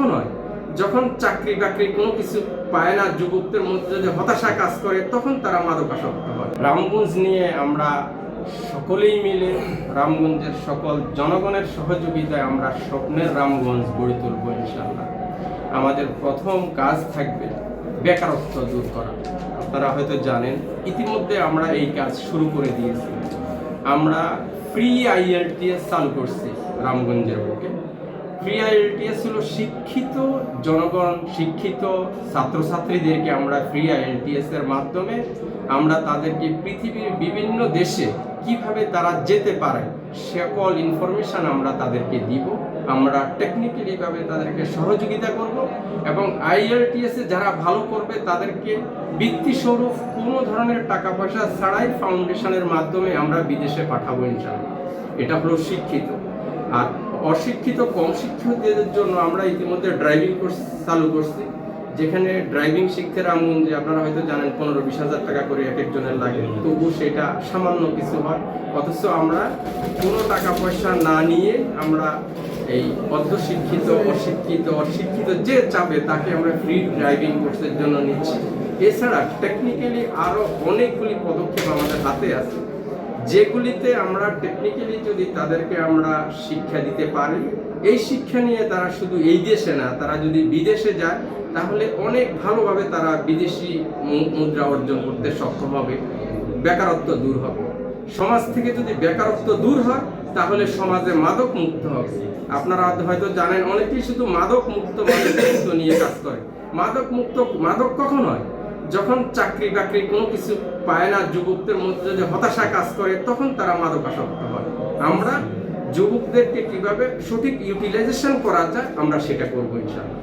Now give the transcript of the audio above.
কখন হয়? যখন চাকরি বাকরি কোনো কিছু পায় না, যুবকদের মধ্যে যদি হতাশা কাজ করে, তখন তারা মাদকাসক্ত হয়। রামগঞ্জ নিয়ে আমরা সকলেই মিলে, রামগঞ্জের সকল জনগণের সহযোগিতায় আমরা স্বপ্নের রামগঞ্জ গড়ে তুলব ইনশাআল্লাহ। আমাদের প্রথম কাজ থাকবে বেকারত্ব দূর করা। আপনারা হয়তো জানেন, ইতিমধ্যে আমরা এই কাজ শুরু করে দিয়েছি। আমরা ফ্রি আইএলটিএস চালু করছি রামগঞ্জের বুকে। ফ্রি আইএলটিএস হলো শিক্ষিত জনগণ, শিক্ষিত ছাত্রছাত্রীদেরকে আমরা ফ্রি আইএলটিএস এর মাধ্যমে আমরা তাদেরকে পৃথিবীর বিভিন্ন দেশে কিভাবে তারা যেতে পারে সকল ইনফরমেশন আমরা তাদেরকে দিব। আমরা টেকনিক্যালিভাবে তাদেরকে সহযোগিতা করব এবং আইএলটিএস এ যারা ভালো করবে তাদেরকে বৃত্তিস্বরূপ কোনো ধরনের টাকা পয়সা ছাড়াই ফাউন্ডেশনের মাধ্যমে আমরা বিদেশে পাঠাবো ইনশাআল্লাহ। এটা হলো শিক্ষিত। আর অশিক্ষিত কম শিক্ষিতদের জন্য আমরা ইতিমধ্যে ড্রাইভিং কোর্স চালু করছি, যেখানে ড্রাইভিং শিখতে রামগঞ্জে আপনারা হয়তো জানেন 15-20 হাজার টাকা করে এক একজনের লাগে, তবু সেটা সামান্য কিছু হয়। অথচ আমরা কোনো টাকা পয়সা না নিয়ে আমরা এই অর্ধশিক্ষিত অশিক্ষিত যে চাপে তাকে আমরা ফ্রি ড্রাইভিং কোর্সের জন্য নিচ্ছি। এছাড়া টেকনিক্যালি আরও অনেকগুলি পদক্ষেপ আমাদের হাতে আছে, যেগুলিতে আমরা টেকনিক্যালি যদি তাদেরকে আমরা শিক্ষা দিতে পারি, এই শিক্ষা নিয়ে তারা শুধু এই দেশে না, তারা যদি বিদেশে যায় তাহলে অনেক ভালোভাবে তারা বিদেশি মুদ্রা অর্জন করতে সক্ষম হবে, বেকারত্ব দূর হবে। সমাজ থেকে যদি বেকারত্ব দূর হয় তাহলে সমাজে মাদক মুক্ত হবে। আপনারা হয়তো জানেন, অনেকেই শুধু মাদক মুক্ত নিয়ে কাজ করে। মাদক কখন হয়? যখন চাকরি বাকরি কোনো কিছু পায় না, যুবকদের মধ্যে যদি হতাশা কাজ করে, তখন তারা মাদকাসক্ত হয়। আমরা যুবকদেরকে কিভাবে সঠিক ইউটিলাইজেশন করা যায় আমরা সেটা করবো ইনশাআল্লাহ।